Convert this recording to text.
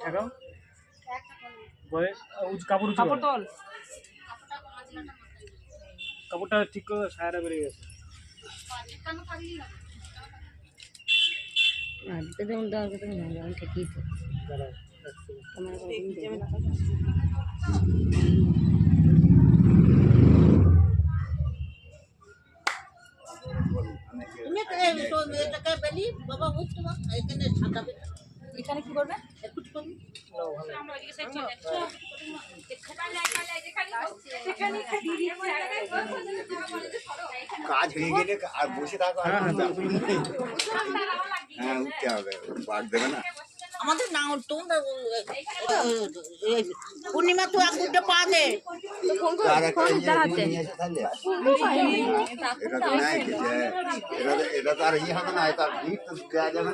ঠেকাও বয়স কাপড় উঁচু কাপড় তোল কাপড়টা ঠিক করে সায়াটা বেরিয়ে গেছে এখানে কি করবে কাজ হয়ে গেলে আর বসে থাকো হ্যাঁ উঠতে হবে পাক দেবে না আমাদের না তোমরা পূর্ণিমা তো আগুনটা পা দে এটা তো নাই এটা তো আর ইয়ে হবে না এটা ভিড় তো দেওয়া যাবে না